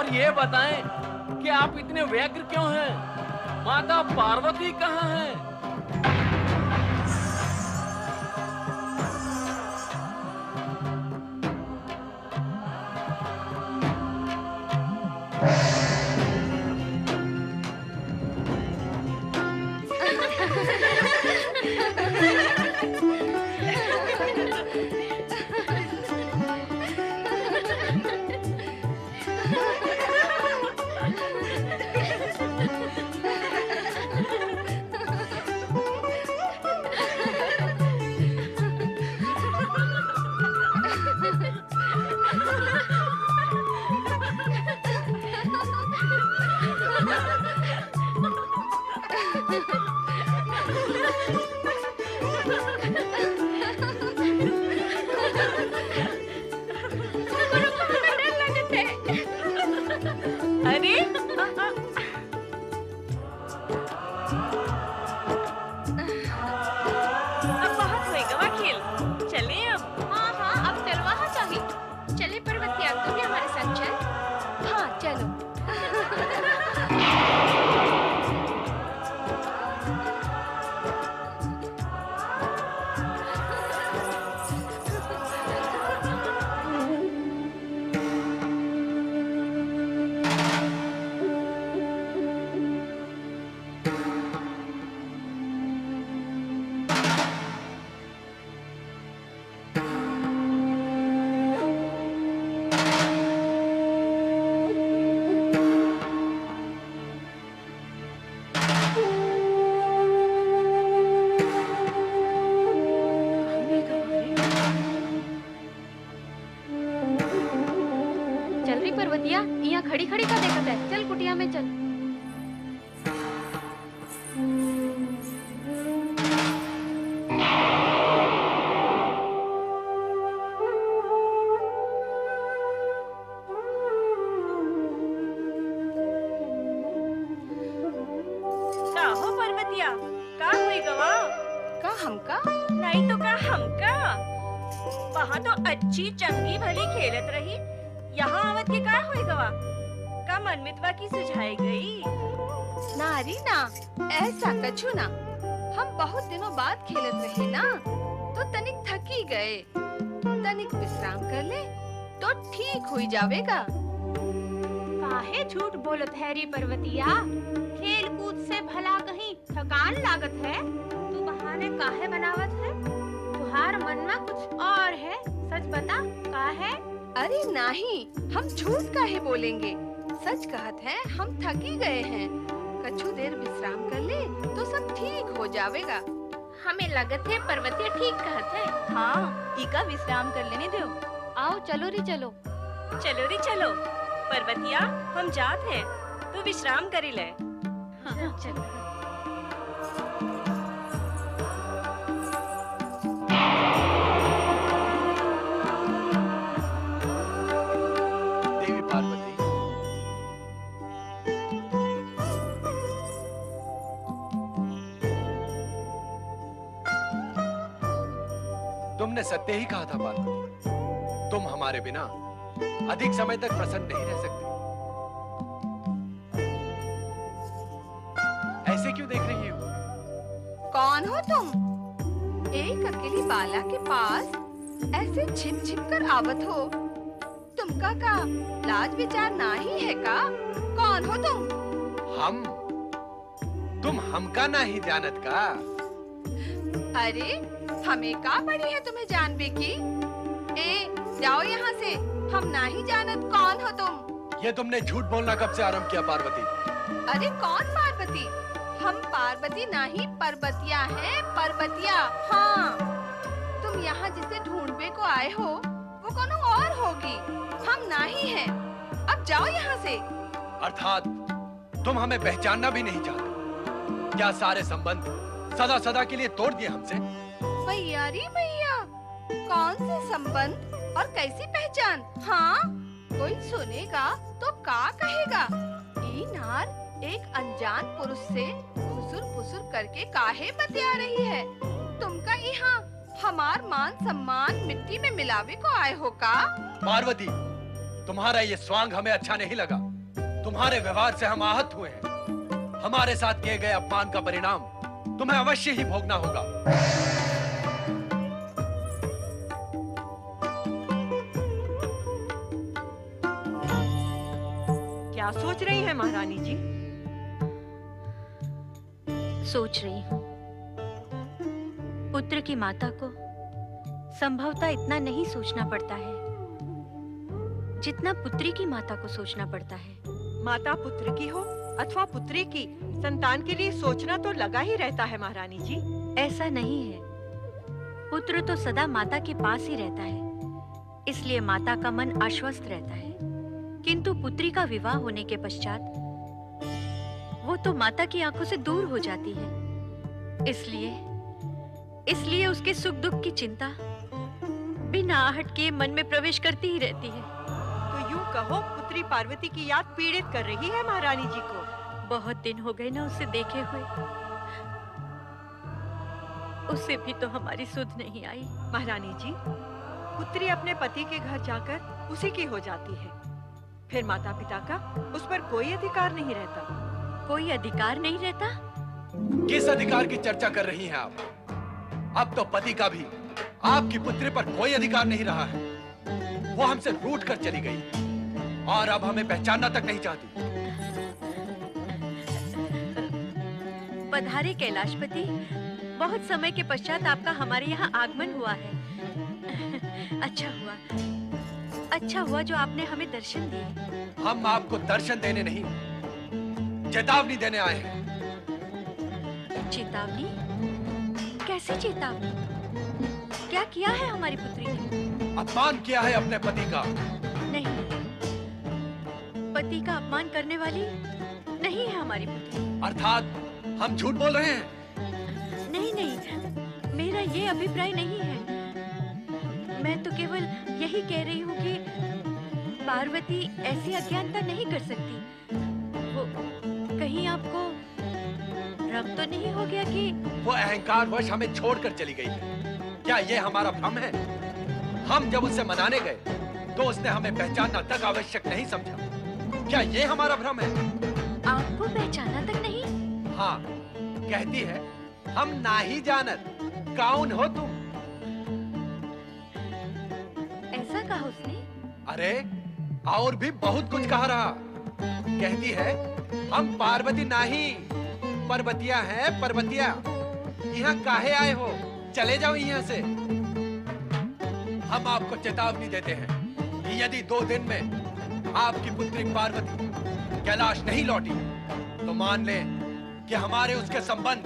और ये बताएं कि आप इतने व्यग्र क्यों हैं? माता पार्वती कहाँ हैं? खड़ी खड़ी का देखत है, चल कुटिया में चल। का हो पर्वतिया, का हुई गवा? का हमका? नहीं तो का हमका? वहाँ तो अच्छी चंगी भली खेलत रही, यहाँ आवत के का हुई गवा? का मनमितवा की सुझाई गई? नारी ना, ऐसा कछु ना। हम बहुत दिनों बाद खेलत रहे ना, तो तनिक थकी गए। तनिक विश्राम कर ले, तो ठीक हो जावेगा। काहे झूठ बोलत है री पर्वतिया? खेल कूद से भला कहीं थकान लागत है? तू बहाने काहे बनावत है? तुहार मन में कुछ और है, सच बता का है? अरे नहीं, हम झूठ काहे बोलेंगे? सच कहत है, हम थकी गए हैं। कछु देर विश्राम कर ले तो सब ठीक हो जावेगा। हमें लगत है पर्वतिया ठीक कहत है। हाँ, इका विश्राम कर लेने दो। आओ चलो री चलो। चलो री चलो। पर्वतिया हम जात हैं, तू विश्राम करी ले। हाँ, चलो। देवी पार्वती, तुमने सत्य ही कहा था पार्वती। तुम हमारे बिना अधिक समय तक प्रसन्न नहीं रह सकती। ऐसे क्यों देख रही हो? कौन हो तुम? एक अकेली बाला के पास ऐसे छिप छिप कर आवत हो। तुमका का लाज विचार नहीं है का? कौन हो तुम? हम? तुम हमका नहीं जानत का? अरे हमें का पड़ी है तुम्हें जानबे की? ए जाओ यहाँ से, हम नहीं जानत कौन हो तुम। ये तुमने झूठ बोलना कब से आरंभ किया पार्वती? अरे कौन पार्वती? हम पार्वती नहीं पर्वतिया हैं, पर्वतिया। हाँ, तुम यहाँ जिसे ढूंढने को आए हो वो कौन और होगी, हम नहीं हैं। अब जाओ यहाँ से। अर्थात तुम हमें पहचानना भी नहीं चाहते? क्या सारे संबंध सदा सदा के लिए तोड़ दिए हमसे? भैया री भैया, कौन से संबंध और कैसी पहचान? हाँ, कोई सुनेगा तो का कहेगा? ई नार एक अनजान पुरुष से फुसुर फुसुर करके काहे बतिया रही है? तुमका यहाँ हमार मान सम्मान मिट्टी में मिलावे को आए हो का? पार्वती, तुम्हारा ये स्वांग हमें अच्छा नहीं लगा। तुम्हारे व्यवहार से हम आहत हुए हैं। हमारे साथ किए गए अपमान का परिणाम तुम्हें अवश्य ही भोगना होगा। क्या सोच रही है महारानी जी? सोच रही हूँ, पुत्र की माता को संभवतः इतना नहीं सोचना पड़ता है जितना पुत्री की माता को सोचना पड़ता है। माता पुत्र की हो अथवा पुत्री की, संतान के लिए सोचना तो लगा ही रहता है महारानी जी। ऐसा नहीं है, पुत्र तो सदा माता के पास ही रहता है, इसलिए माता का मन आश्वस्त रहता है। किंतु पुत्री का विवाह होने के पश्चात वो तो माता की आंखों से दूर हो जाती है, इसलिए उसके सुख दुख की चिंता बिना आहट के मन में प्रवेश करती ही रहती है। तो यूं कहो, पुत्री पार्वती की याद पीड़ित कर रही है महारानी जी को। बहुत दिन हो गए ना उसे देखे हुए, उसे भी तो हमारी सुध नहीं आई। महारानी जी, पुत्री अपने पति के घर जाकर उसी की हो जाती है, फिर माता पिता का उस पर कोई अधिकार नहीं रहता। कोई अधिकार नहीं रहता? किस अधिकार की चर्चा कर रही हैं आप? अब तो पति का भी आपकी पुत्री पर कोई अधिकार नहीं रहा है। वो हमसे रूठ कर चली गई और अब हमें पहचानना तक नहीं चाहती। पधारे कैलाशपति, बहुत समय के पश्चात आपका हमारे यहाँ आगमन हुआ है। अच्छा हुआ जो आपने हमें दर्शन दिए। हम आपको दर्शन देने नहीं, चेतावनी देने आए हैं। चेतावनी? कैसी चेतावनी? क्या किया है हमारी पुत्री ने? अपमान किया है अपने पति का। नहीं, पति का अपमान करने वाली नहीं है हमारी पुत्री। अर्थात हम झूठ बोल रहे हैं? नहीं, मेरा ये अभिप्राय नहीं है। मैं तो केवल यही कह रही हूँ कि पार्वती ऐसी अज्ञानता नहीं कर सकती। वो कहीं आपको भ्रम तो नहीं हो गया कि वो अहंकार वश हमें छोड़कर चली गई है? क्या ये हमारा भ्रम है? हम जब उससे मनाने गए तो उसने हमें पहचानना तक आवश्यक नहीं समझा। क्या ये हमारा भ्रम है? आपको पहचाना तक नहीं? हाँ, कहती है हम ना ही जानत, कौन हो तुम? ऐसा कहा उसने? अरे और भी बहुत कुछ कहा रहा। कहती है हम पार्वती नाही, पर्वतिया है पर्वतिया। यहाँ काहे आए हो? चले जाओ यहाँ से। हम आपको चेतावनी देते हैं कि यदि 2 दिन में आपकी पुत्री पार्वती कैलाश नहीं लौटी तो मान लें कि हमारे उसके संबंध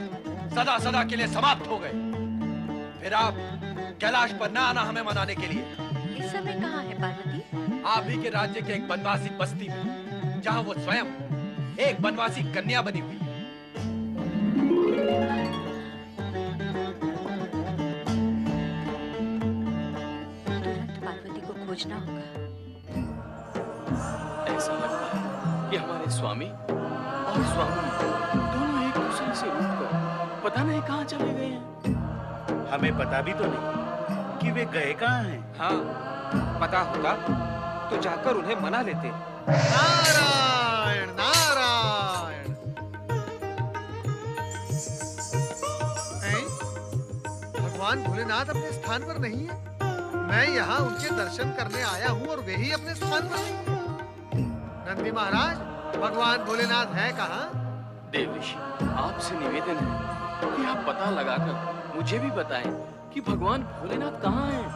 सदा सदा के लिए समाप्त हो गए। फिर आप कैलाश पर न आना हमें मनाने के लिए। इस समय कहाँ है पार्वती? आप ही के राज्य के एक बनवासी बस्ती में, जहाँ वो स्वयं एक बनवासी कन्या बनी हुई है। तुरंत पार्वती को खोजना होगा। ऐसा लगता है कि हमारे स्वामी और स्वामी दोनों एक दूसरे से रूठकर पता नहीं कहाँ चले गए हैं। हमें पता भी तो नहीं कि वे गए कहाँ हैं। हाँ, पता होता तो जाकर उन्हें मना लेते। नारायण नारायण। भगवान भोलेनाथ अपने स्थान पर नहीं है? मैं यहाँ उनके दर्शन करने आया हूँ और वे ही अपने स्थान पर नहीं है। नंदी महाराज, भगवान भोलेनाथ है कहाँ? देव ऋषि, आपसे निवेदन है कि आप पता लगाकर मुझे भी बताएं कि भगवान भोलेनाथ कहाँ हैं।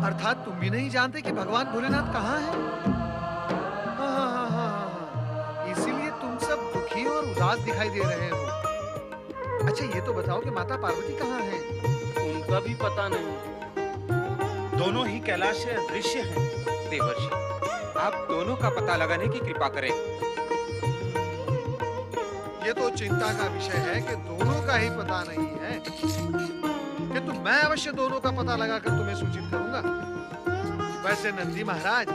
अर्थात तुम भी नहीं जानते कि भगवान भोलेनाथ कहाँ है? इसीलिए तुम सब दुखी और उदास दिखाई दे रहे हो। अच्छा ये तो बताओ कि माता पार्वती कहाँ है? उनका भी पता नहीं। दोनों ही कैलाश से अदृश्य हैं। देवर्षि, आप दोनों का पता लगाने की कृपा करें। ये तो चिंता का विषय है कि दोनों का ही पता नहीं है, किंतु मैं अवश्य दोनों का पता लगाकर तुम्हें सूचित करूंगा। वैसे नंदी महाराज,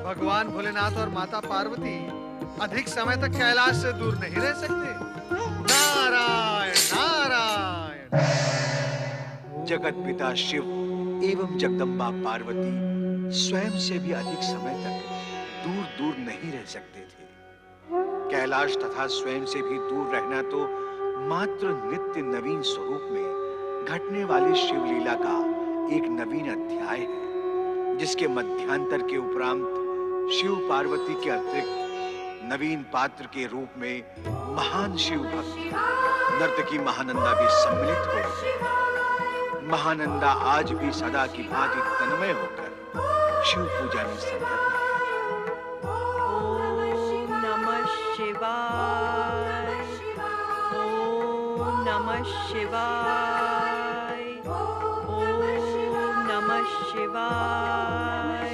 भगवान भोलेनाथ और माता पार्वती अधिक समय तक कैलाश से दूर नहीं रह सकते। नारायण नारायण। जगत पिता शिव एवं जगदम्बा पार्वती स्वयं से भी अधिक समय तक दूर दूर नहीं रह सकते थे। कैलाश तथा स्वयं से भी दूर रहना तो मात्र नित्य नवीन स्वरूप में घटने वाली शिवलीला का एक नवीन अध्याय है, जिसके मध्यांतर के उपरांत शिव पार्वती के अतिरिक्त नवीन पात्र के रूप में महान शिव भक्त नर्तकी महानंदा भी सम्मिलित हो रही। महानंदा आज भी सदा की भांति तन्मय होकर शिव पूजा में संलग्न है। ओम नमः शिवाय, ओम नमः शिवाय, ओम नमः शिवाय।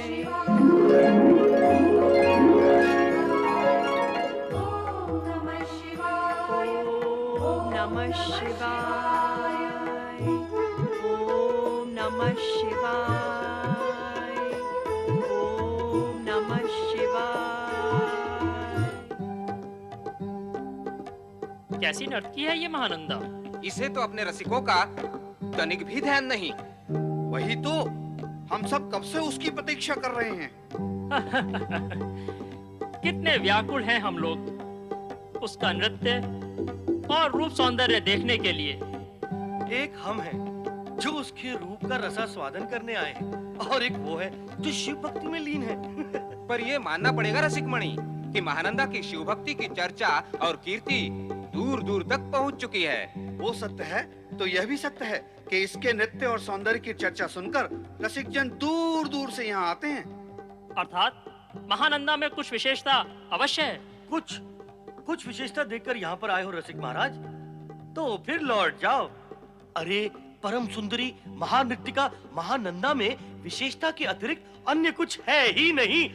ओम नमः शिवाय, ओम नमः शिवाय, ओम नमः शिवाय। कैसी नर्तकी है ये महानंदा? इसे तो अपने रसिकों का तनिक भी ध्यान नहीं। वही तो, हम सब कब से उसकी प्रतीक्षा कर रहे हैं। कितने व्याकुल हैं हम लोग उसका नृत्य और रूप सौंदर्य देखने के लिए। एक हम हैं जो उसके रूप का रसास्वादन करने आए हैं, और एक वो है जो शिव भक्ति में लीन है। पर ये मानना पड़ेगा रसिक मणि कि महानंदा की शिव भक्ति की चर्चा और कीर्ति दूर दूर तक पहुंच चुकी है। वो सत्य है तो यह भी सत्य है कि इसके नृत्य और सौंदर्य की चर्चा सुनकर रसिक जन दूर दूर से यहाँ आते हैं। अर्थात महानंदा में कुछ विशेषता अवश्य है। कुछ विशेषता देखकर यहाँ पर आए हो रसिक महाराज, तो फिर लौट जाओ। अरे परम सुंदरी महानृत्यिका महानंदा में विशेषता के अतिरिक्त अन्य कुछ है ही नहीं।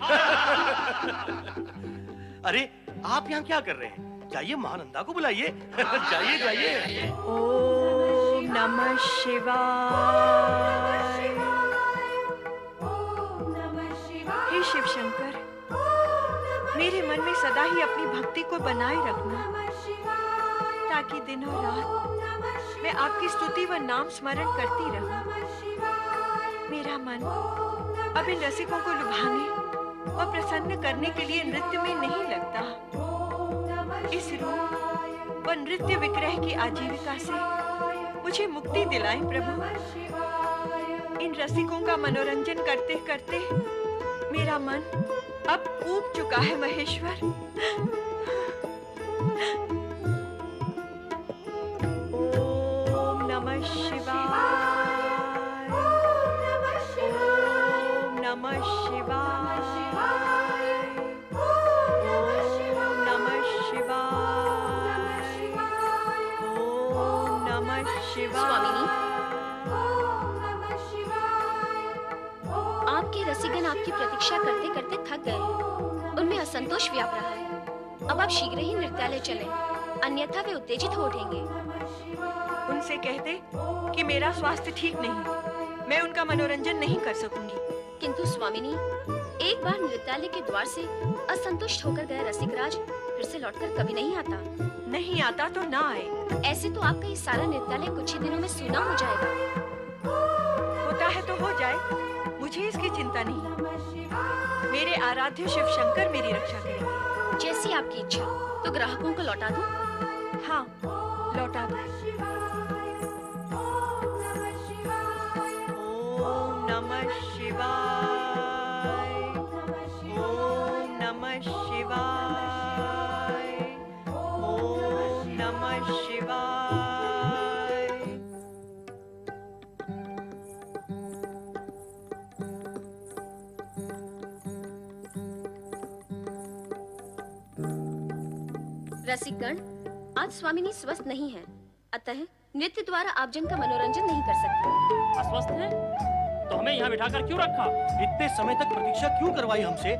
अरे आप यहाँ क्या कर रहे हैं? जाइए महानंदा को बुलाइए। जाइए जाइए। ओम नमः शिवाय। हे शिव शंकर, मेरे मन में सदा ही अपनी भक्ति को बनाए रखना, ताकि दिन और रात मैं आपकी स्तुति व नाम स्मरण करती रहूं। मेरा मन अब इन रसिकों को लुभाने और प्रसन्न करने के लिए नृत्य में नहीं लगता। इस रूप व नृत्य विग्रह की आजीविका से मुझे मुक्ति दिलाएं प्रभु। इन रसिकों का मनोरंजन करते करते मेरा मन अब ऊब चुका है महेश्वर। ओम नमः शिवाय, ओम नमः शिवाय, ओम नमः शिवाय, ओम नमः शिवाय। आपके रसिकगण आपकी प्रतीक्षा करते करते थक गए हैं। उनमें असंतोष व्याप रहा है। अब आप शीघ्र ही नृत्यालय चलें, अन्यथा वे उत्तेजित हो उठेंगे। उनसे कह दे कि मेरा स्वास्थ्य ठीक नहीं, मैं उनका मनोरंजन नहीं कर सकूंगी। किंतु स्वामिनी, एक बार नृत्यालय के द्वार से असंतुष्ट होकर गया रसिकराज फिर से लौटकर कभी नहीं आता। नहीं आता तो ना आए। ऐसे तो आपका ये सारा नृत्यालय कुछ ही दिनों में सूना हो जाएगा। होता है तो हो जाए, मुझे इसकी चिंता नहीं। मेरे आराध्य शिव शंकर मेरी रक्षा करेंगे। जैसी आपकी इच्छा। तो ग्राहकों को लौटा दो। हाँ, लौटा दो। ओम नमः शिवाय, ओम नमः शिवाय, ओम नमः शिवाय। रसिकगण, आज स्वामिनी स्वस्थ नहीं है, अतः नृत्य द्वारा आप जन का मनोरंजन नहीं कर सकते। अस्वस्थ है तो हमें यहाँ बिठाकर क्यों रखा? इतने समय तक प्रतीक्षा क्यों करवाई हमसे?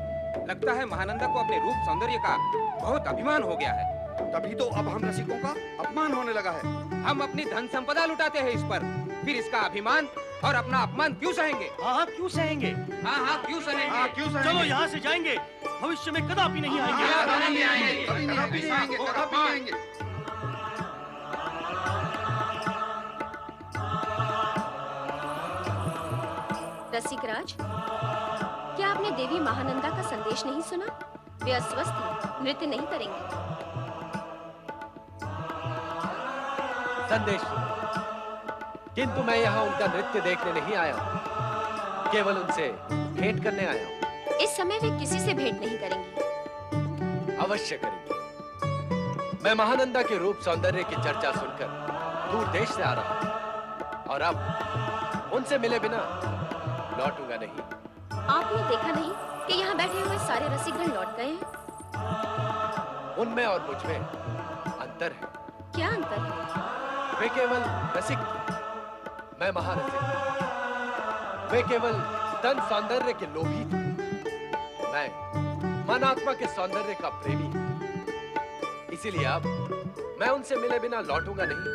लगता है महानंदा को अपने रूप सौंदर्य का बहुत अभिमान हो गया है। तभी तो अब हम रसिकों का अपमान होने लगा है। हम अपनी धन संपदा लुटाते हैं इस पर, फिर इसका अभिमान और अपना अपमान क्यों सहेंगे? हाँ क्यों सहेंगे? हाँ क्यों सहेंगे? चलो यहाँ से जाएंगे, भविष्य में कदापि नहीं आएंगे। कभी नहीं आएंगे। रसिकराज, क्या आप आपने देवी महानंदा का संदेश नहीं सुना? वे अस्वस्थ हैं, नृत्य नहीं करेंगे। संदेश सुनो, किंतु मैं यहाँ उनका नृत्य देखने नहीं आया हूँ, केवल उनसे भेंट करने आया हूँ। इस समय वे किसी से भेंट नहीं करेंगी। अवश्य करेंगे। मैं महानंदा के रूप सौंदर्य की चर्चा सुनकर दूर देश से आ रहा हूँ और अब उनसे मिले बिना लौटूंगा नहीं। आपने देखा नहीं कि यहाँ बैठे हुए सारे रसिकगण लौट गए हैं? उनमें और मुझ में अंतर है। क्या अंतर है? वे केवल रसिक थे, मैं महारसिक। वे केवल तन सौंदर्य के लोभी थे, मैं मन आत्मा के सौंदर्य का प्रेमी हूं। इसीलिए अब मैं उनसे मिले बिना लौटूंगा नहीं,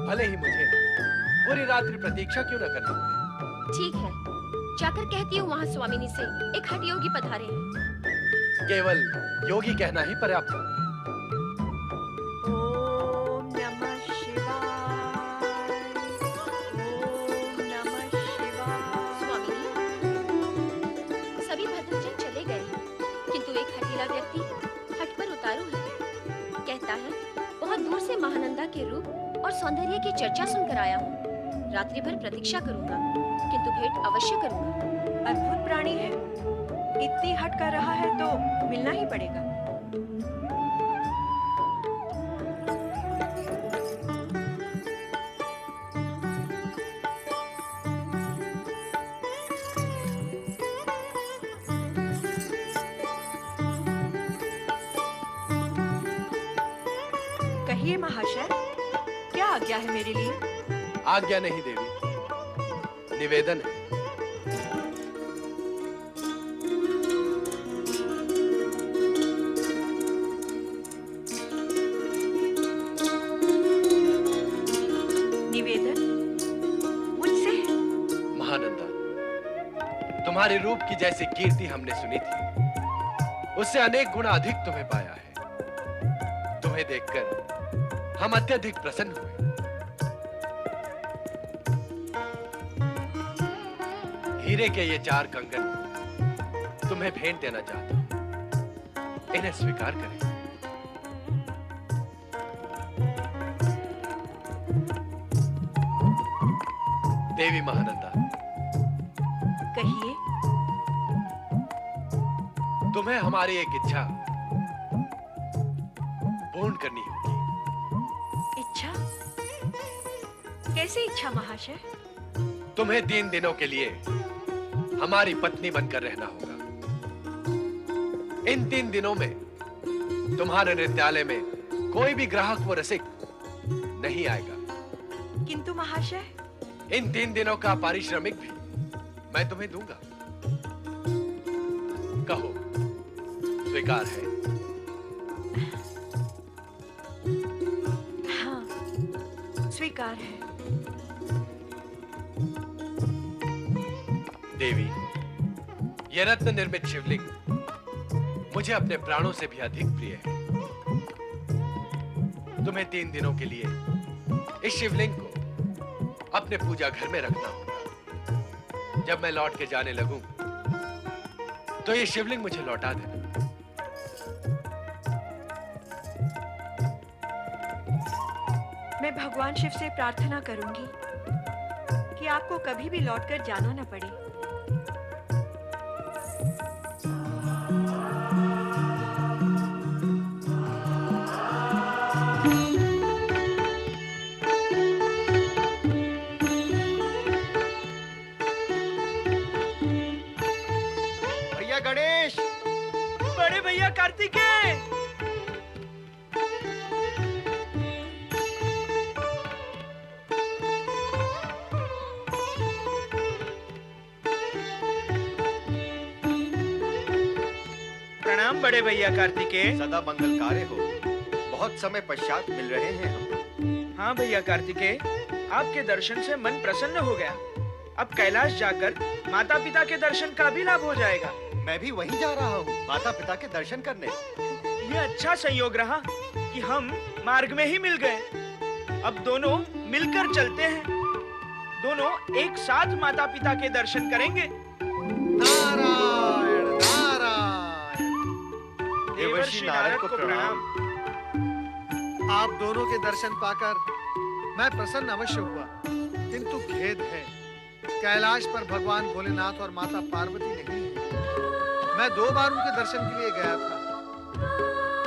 भले ही मुझे पूरी रात्रि प्रतीक्षा क्यों न करनी पड़े। ठीक है, जाकर कहती हूँ वहाँ स्वामिनी से एक हठ योगी पधारे हैं। केवल योगी कहना ही पर्याप्त है। ओम नमः शिवाय, ओम नमः शिवाय। स्वामिनी, सभी भद्रजन चले गए हैं, किंतु एक हठीला व्यक्ति हठ पर उतारू है। कहता है बहुत दूर से महानंदा के रूप और सौंदर्य की चर्चा सुनकर आया हूँ। रात्रि भर प्रतीक्षा करूंगा, किंतु भेंट अवश्य करूंगा। अद्भुत प्राणी है, इतनी हट कर रहा है तो मिलना ही पड़ेगा। कहिए महाशय, क्या आज्ञा है मेरे लिए? आज्ञा नहीं देवी, निवेदन है। निवेदन मुझसे? महानंदा, तुम्हारे रूप की जैसी कीर्ति हमने सुनी थी, उससे अनेक गुना अधिक तुम्हें पाया है। तुम्हें देखकर हम अत्यधिक प्रसन्न हुए। हीरे के ये 4 कंगन तुम्हें भेंट देना चाहता हूं, इन्हें स्वीकार करें। देवी महानंदा, कहिए। तुम्हें हमारी एक इच्छा पूर्ण करनी होगी। इच्छा? कैसी इच्छा महाशय? तुम्हें 3 दिनों के लिए हमारी पत्नी बनकर रहना होगा। इन 3 दिनों में तुम्हारे नृत्यालय में कोई भी ग्राहक व रसिक नहीं आएगा। किंतु महाशय? इन 3 दिनों का पारिश्रमिक भी मैं तुम्हें दूंगा। कहो, स्वीकार है? हाँ, स्वीकार है। देवी, यह रत्न निर्मित शिवलिंग मुझे अपने प्राणों से भी अधिक प्रिय है। तुम्हें 3 दिनों के लिए इस शिवलिंग को अपने पूजा घर में रखना होगा। जब मैं लौट के जाने लगूं, तो ये शिवलिंग मुझे लौटा देना। मैं भगवान शिव से प्रार्थना करूंगी कि आपको कभी भी लौटकर जाना न पड़े। भैया गणेश, बड़े भैया कार्तिकेय। प्रणाम बड़े भैया कार्तिकेय। सदा मंगलकार्य हो। बहुत समय पश्चात मिल रहे हैं हम। हाँ भैया कार्तिकेय, आपके दर्शन से मन प्रसन्न हो गया। अब कैलाश जाकर माता पिता के दर्शन का भी लाभ हो जाएगा। मैं भी वहीं जा रहा हूँ, माता पिता के दर्शन करने। ये अच्छा संयोग रहा कि हम मार्ग में ही मिल गए। अब दोनों मिलकर चलते हैं। दोनों एक साथ माता पिता के दर्शन करेंगे। नारायण देवर्षि नारद को प्रणाम। आप दोनों के दर्शन पाकर मैं प्रसन्न अवश्य हुआ, किंतु खेद है कैलाश पर भगवान भोलेनाथ और माता पार्वती नहीं है। मैं 2 बार उनके दर्शन के लिए गया था,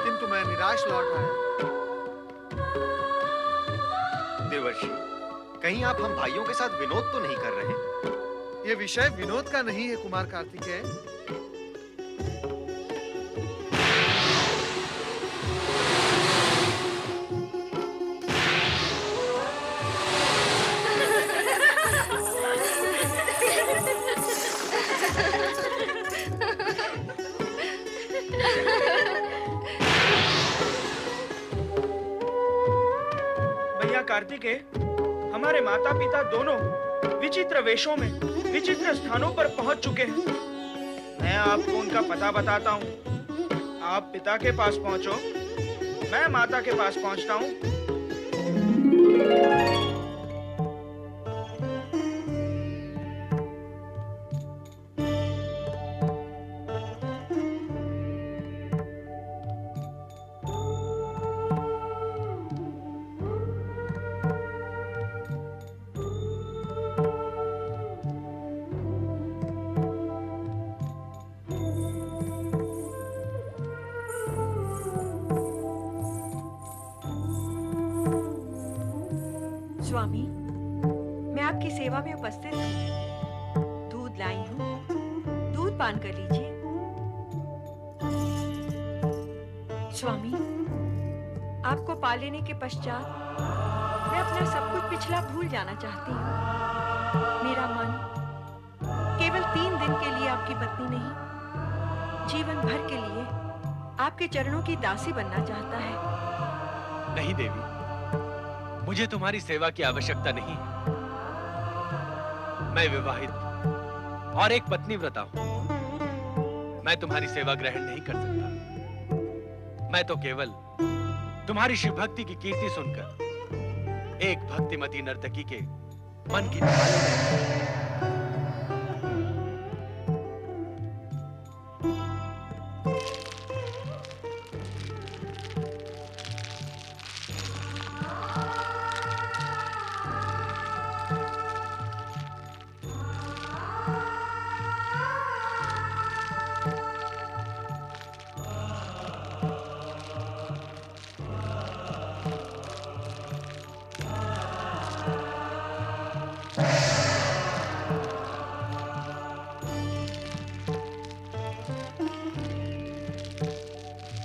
किंतु मैं निराश लौट आया। देवर्षि, कहीं आप हम भाइयों के साथ विनोद तो नहीं कर रहे? ये विषय विनोद का नहीं है कुमार कार्तिकेय। कार्तिकेय, हमारे माता पिता दोनों विचित्र वेशों में विचित्र स्थानों पर पहुंच चुके हैं। मैं आपको उनका पता बताता हूँ। आप पिता के पास पहुंचो, मैं माता के पास पहुंचता हूँ। स्वामी, मैं आपकी सेवा में उपस्थित हूँ। दूध लाई हूँ, दूध पान कर लीजिए। स्वामी, आपको पा लेने के पश्चात मैं अपना सब कुछ पिछला भूल जाना चाहती हूँ। मेरा मन केवल 3 दिन के लिए आपकी पत्नी नहीं, जीवन भर के लिए आपके चरणों की दासी बनना चाहता है। नहीं देवी, मुझे तुम्हारी सेवा की आवश्यकता नहीं है। मैं विवाहित और एक पत्नीव्रता हूं। मैं तुम्हारी सेवा ग्रहण नहीं कर सकता। मैं तो केवल तुम्हारी शिव भक्ति की कीर्ति सुनकर एक भक्तिमती नर्तकी के मन की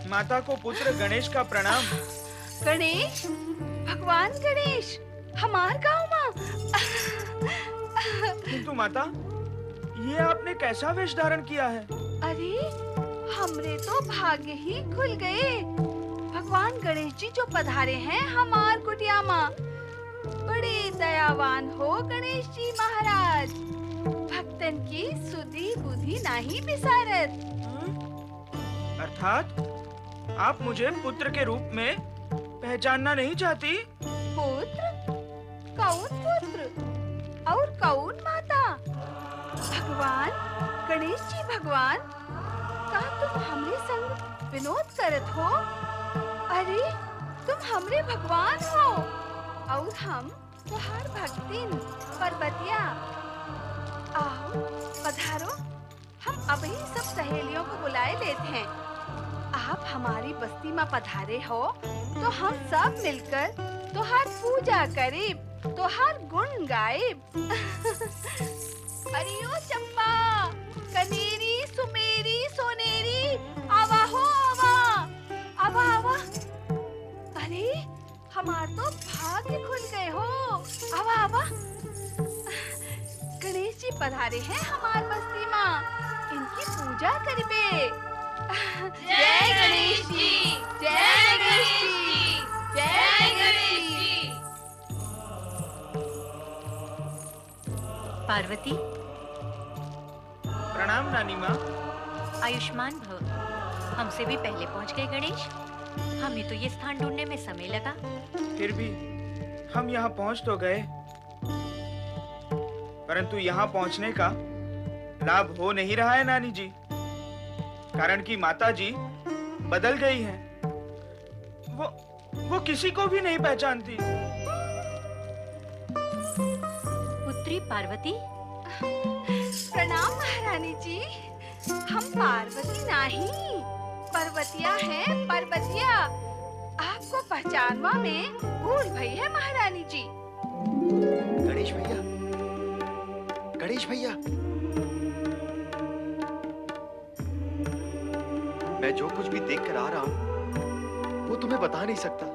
माता को पुत्र गणेश का प्रणाम। गणेश, भगवान गणेश, हमार गाँव माँ। किंतु माता, ये आपने कैसा वेश धारण किया है? अरे, हमरे तो भाग्य ही खुल गए। भगवान गणेश जी जो पधारे हैं हमार कुटिया माँ। बड़े दयावान हो गणेश जी महाराज। भक्तन की सुधि बुद्धि नहीं बिसारत। अर्थात आप मुझे पुत्र के रूप में पहचानना नहीं चाहती? पुत्र? कौन पुत्र और कौन माता? भगवान गणेश जी भगवान, का तुम हमरे संग विनोद करत हो? अरे, तुम हमरे भगवान हो और हम तुम्हार भक्तिन पर्वतिया। आओ पधारो, हम अभी सब सहेलियों को बुलाए लेते हैं। आप हमारी बस्ती में पधारे हो तो हम सब मिलकर तुहार पूजा करीब, तुहार गुण गाइब। अरियो चंपा, कनेरी, सुमेरी, सोनेरी, आवा हो आवा, आवा आवा। अरे, हमार तो भाग्य खुल गए हो। आवा आवा। गणेश जी पधारे हैं हमार बस्ती में, इनकी पूजा करिबे। जय गणेश जी, जय गणेश जी, जय गणेश जी। पार्वती, प्रणाम नानी माँ। आयुष्मान भव। हमसे भी पहले पहुंच गए गणेश। हमें तो ये स्थान ढूंढने में समय लगा। फिर भी हम यहाँ पहुँच तो गए, परंतु यहाँ पहुँचने का लाभ हो नहीं रहा है नानी जी। कारण कि माता जी बदल गई हैं। वो किसी को भी नहीं पहचानती। पुत्री पार्वती। प्रणाम महारानी जी। हम पार्वती नहीं, पर्वतिया हैं, पर्वतिया। आपको पहचानवा में भूल भई है महारानी जी। गणेश भैया, गणेश भैया, मैं जो कुछ भी देख कर आ रहा हूँ वो तुम्हें बता नहीं सकता,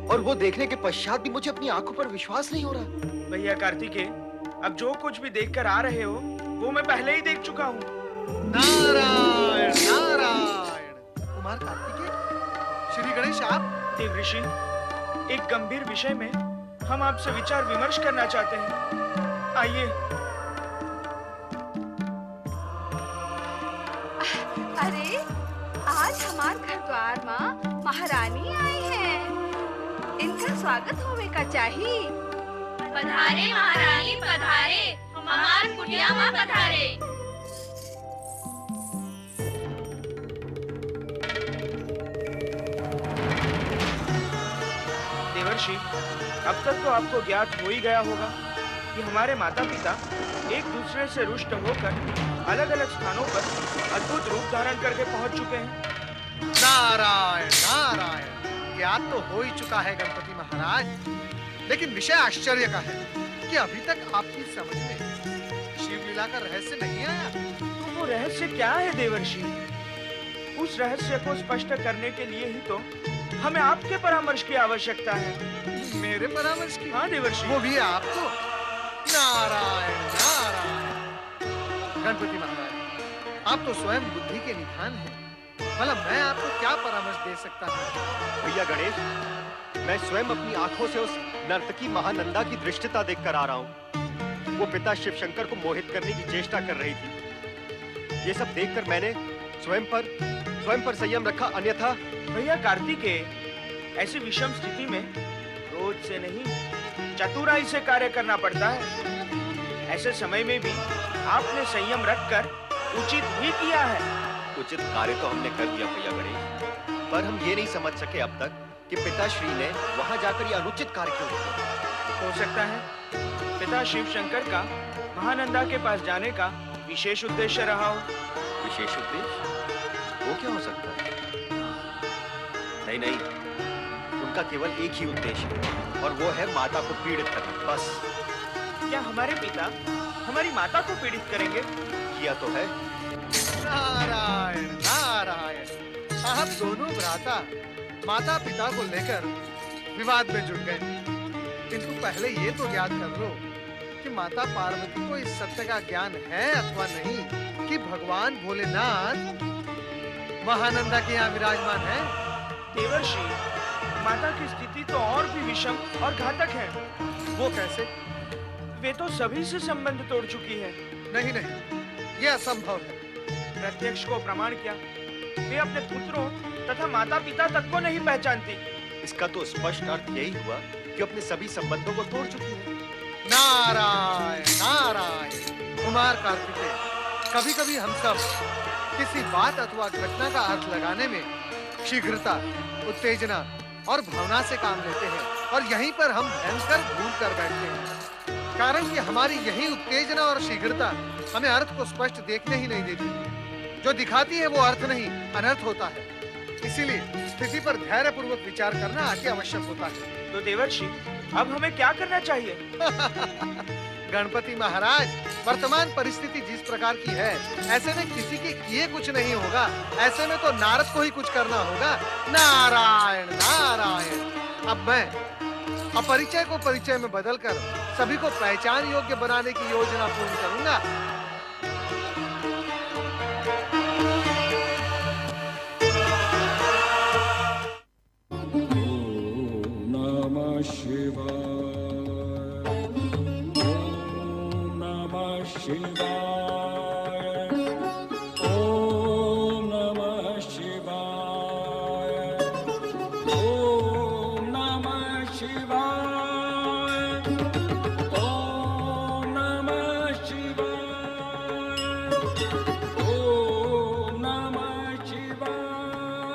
और वो देखने के पश्चात भी मुझे अपनी आंखों पर विश्वास नहीं हो रहा। भैया कार्तिकेय, अब जो कुछ भी देख कर आ रहे हो वो मैं पहले ही देख चुका हूँ। नारायण नारायण। कुमार कार्तिकेय, श्री गणेश आप? देवऋषि, एक गंभीर विषय में हम आपसे विचार विमर्श करना चाहते हैं। आइए। अरे आज हमार घर द्वार माँ महारानी आई हैं। इनका स्वागत होवे का चाहिए। पधारे महारानी पधारे, हमार कुटिया माँ पधारे। देवर्षि, अब तक तो आपको ज्ञात हो ही गया होगा कि हमारे माता पिता एक दूसरे से रुष्ट होकर अलग अलग स्थानों पर अद्भुत रूप धारण करके पहुंच चुके हैं। नारायण नारायण। ज्ञात तो हो ही चुका है गणपति महाराज, लेकिन विषय आश्चर्य का है कि अभी तक आपकी समझ में शिवलीला का रहस्य नहीं आया। तो वो रहस्य क्या है देवर्षि? उस रहस्य को स्पष्ट करने के लिए ही तो हमें आपके परामर्श की आवश्यकता है। मेरे परामर्श की? हाँ देवर्षि। वो भी आपको? नारायण नारायण। गणपति महाराज, आप तो स्वयं बुद्धि के निधान हैं। भला मैं आपको क्या परामर्श दे सकता हूँ? भैया गणेश, मैं स्वयं अपनी आंखों से उस नर्तकी महानंदा की दृष्टता देखकर आ रहा हूँ। वो पिता शिव शंकर को मोहित करने की चेष्टा कर रही थी। ये सब देखकर मैंने स्वयं पर संयम रखा, अन्यथा। भैया कार्तिकेय, ऐसी विषम स्थिति में क्रोध से नहीं, चतुराई से कार्य करना पड़ता है। ऐसे समय में भी आपने संयम रखकर उचित ही किया है। उचित कार्य तो हमने कर दिया भैया गणेश, पर हम ये नहीं समझ सके अब तक कि पिताश्री ने वहां जाकर ये अनुचित कार्य क्यों किया। हो सकता है पिता शिव शंकर का महानंदा के पास जाने का विशेष उद्देश्य रहा हो। विशेष उद्देश्य? वो क्या हो सकता है? नहीं नहीं, उनका केवल एक ही उद्देश्य है, और वो है माता को पीड़ित करना, बस। क्या हमारे पिता हमारी माता को पीड़ित करेंगे? किया तो है। नारायण नारायण। आप दोनों भ्राता माता पिता को लेकर विवाद में जुट गए, किंतु पहले ये तो ज्ञात कर लो कि माता पार्वती को इस सत्य का ज्ञान है अथवा नहीं कि भगवान भोलेनाथ महानंदा के यहाँ विराजमान है। देवर्षि, माता की स्थिति तो और भी विषम और घातक है। वो कैसे? वे तो सभी से संबंध तोड़ चुकी है। नहीं नहीं, ये असंभव है। प्रत्यक्ष को प्रमाण क्या, वे अपने पुत्रों तथा माता पिता तक को नहीं पहचानती। इसका तो स्पष्ट अर्थ यही हुआ कि अपने सभी संबंधों को तोड़ चुकी है। नारायण नारायण। कुमार कार्तिकेय, कभी कभी हम सब किसी बात अथवा घटना का अर्थ लगाने में शीघ्रता, उत्तेजना और भावना से काम लेते हैं, और यहीं पर हम भयंकर भूल कर बैठते हैं। कारण कि हमारी यही उत्तेजना और शीघ्रता हमें अर्थ को स्पष्ट देखने ही नहीं देती। जो दिखाती है वो अर्थ नहीं, अनर्थ होता है। इसीलिए स्थिति पर धैर्य पूर्वक विचार करना अति आवश्यक होता है। तो देवर्षि, अब हमें क्या करना चाहिए? गणपति महाराज, वर्तमान परिस्थिति जिस प्रकार की है, ऐसे में किसी के किए कुछ नहीं होगा। ऐसे में तो नारद को ही कुछ करना होगा। नारायण नारायण। अब मैं अपरिचय को परिचय में बदलकर सभी को पहचान योग्य बनाने की योजना पूर्ण करूंगा। नमः शिवाय, ओम नमः शिवाय, ओम नमः शिवाय, ओम नमः शिवाय, ओम नमः शिवाय, ओम नमः शिवाय,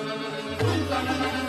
ओम गणनाथ